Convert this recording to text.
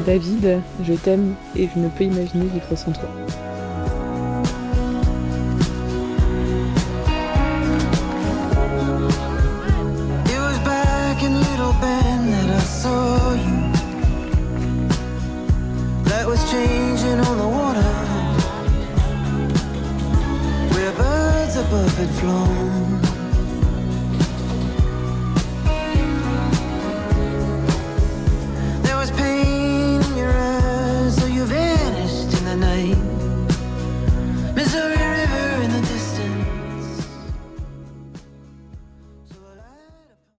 David, je t'aime et je ne peux imaginer vivre sans toi. It was back in Little Bend that I saw you. That was changing on the water, where birds above had flown.